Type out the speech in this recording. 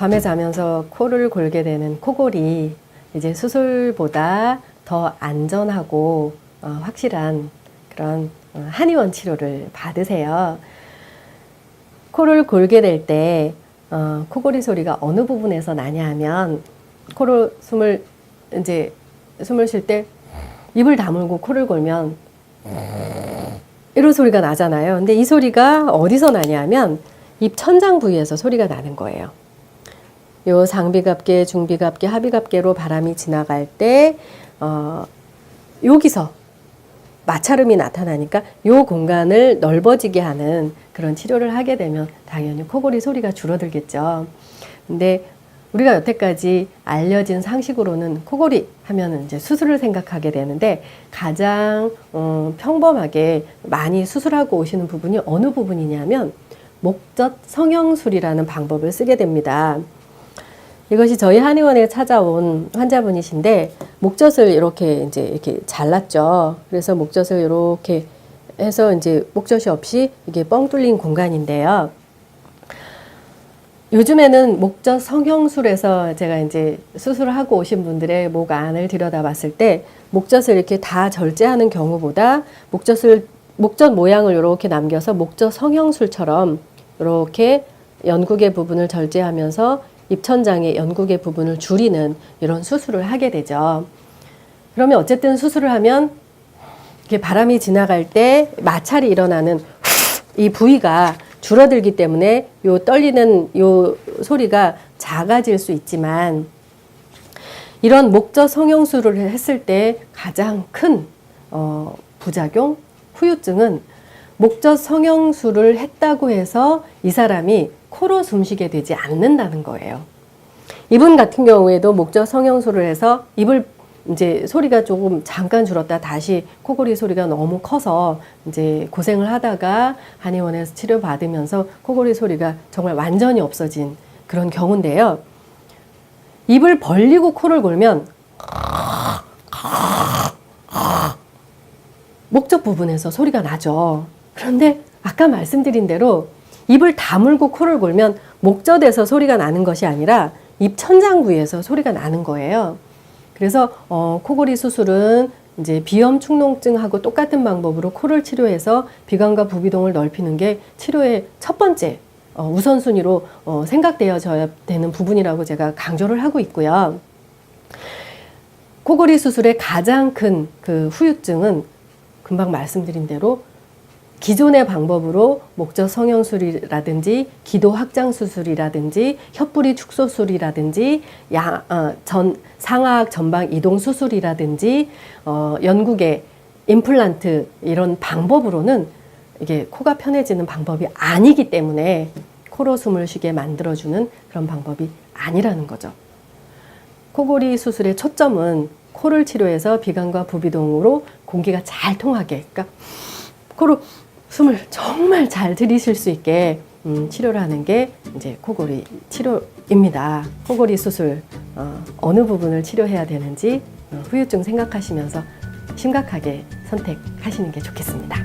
밤에 자면서 코를 골게 되는 코골이 이제 수술보다 더 안전하고 확실한 그런 한의원 치료를 받으세요. 코를 골게 될 때 코골이 소리가 어느 부분에서 나냐 하면 코로 숨을 쉴 때 입을 다물고 코를 골면 이런 소리가 나잖아요. 근데 이 소리가 어디서 나냐 하면 입 천장 부위에서 소리가 나는 거예요. 요 상비갑계, 중비갑계, 하비갑계로 바람이 지나갈 때 여기서 마찰음이 나타나니까 요 공간을 넓어지게 하는 그런 치료를 하게 되면 당연히 코골이 소리가 줄어들겠죠. 근데 우리가 여태까지 알려진 상식으로는 코골이 하면은 이제 수술을 생각하게 되는데 가장 평범하게 많이 수술하고 오시는 부분이 어느 부분이냐면 목젖 성형술이라는 방법을 쓰게 됩니다. 이것이 저희 한의원에 찾아온 환자분이신데 목젖을 이렇게 잘랐죠. 그래서 목젖을 이렇게 해서 이제 목젖이 없이 이게 뻥 뚫린 공간인데요. 요즘에는 목젖 성형술에서 제가 이제 수술을 하고 오신 분들의 목 안을 들여다봤을 때 목젖을 이렇게 다 절제하는 경우보다 목젖 모양을 이렇게 남겨서 목젖 성형술처럼 이렇게 연구개 부분을 절제하면서 입천장의 연구개 부분을 줄이는 이런 수술을 하게 되죠. 그러면 어쨌든 수술을 하면 이렇게 바람이 지나갈 때 마찰이 일어나는 이 부위가 줄어들기 때문에 요 떨리는 요 소리가 작아질 수 있지만 이런 목젖 성형술을 했을 때 가장 큰 부작용, 후유증은 목젖 성형술을 했다고 해서 이 사람이 코로 숨쉬게 되지 않는다는 거예요. 이분 같은 경우에도 목젖 성형술을 해서 입을 이제 소리가 조금 잠깐 줄었다 다시 코골이 소리가 너무 커서 이제 고생을 하다가 한의원에서 치료받으면서 코골이 소리가 정말 완전히 없어진 그런 경우인데요. 입을 벌리고 코를 골면 목젖 부분에서 소리가 나죠. 그런데 아까 말씀드린 대로 입을 다물고 코를 골면 목젖에서 소리가 나는 것이 아니라 입 천장 부위에서 소리가 나는 거예요. 그래서 코골이 수술은 이제 비염 축농증하고 똑같은 방법으로 코를 치료해서 비관과 부비동을 넓히는 게 치료의 첫 번째 우선순위로 생각되어져야 되는 부분이라고 제가 강조를 하고 있고요. 코골이 수술의 가장 큰 그 후유증은 금방 말씀드린 대로 기존의 방법으로 목젖 성형술이라든지 기도 확장 수술이라든지 혀뿌리 축소술이라든지 상하악 전방 이동 수술이라든지 연구개 임플란트 이런 방법으로는 이게 코가 편해지는 방법이 아니기 때문에 코로 숨을 쉬게 만들어주는 그런 방법이 아니라는 거죠. 코골이 수술의 초점은 코를 치료해서 비관과 부비동으로 공기가 잘 통하게, 그러니까 코로 숨을 정말 잘 들이쉴 수 있게 치료를 하는 게 이제 코골이 치료입니다. 코골이 수술 어느 부분을 치료해야 되는지 후유증 생각하시면서 심각하게 선택하시는 게 좋겠습니다.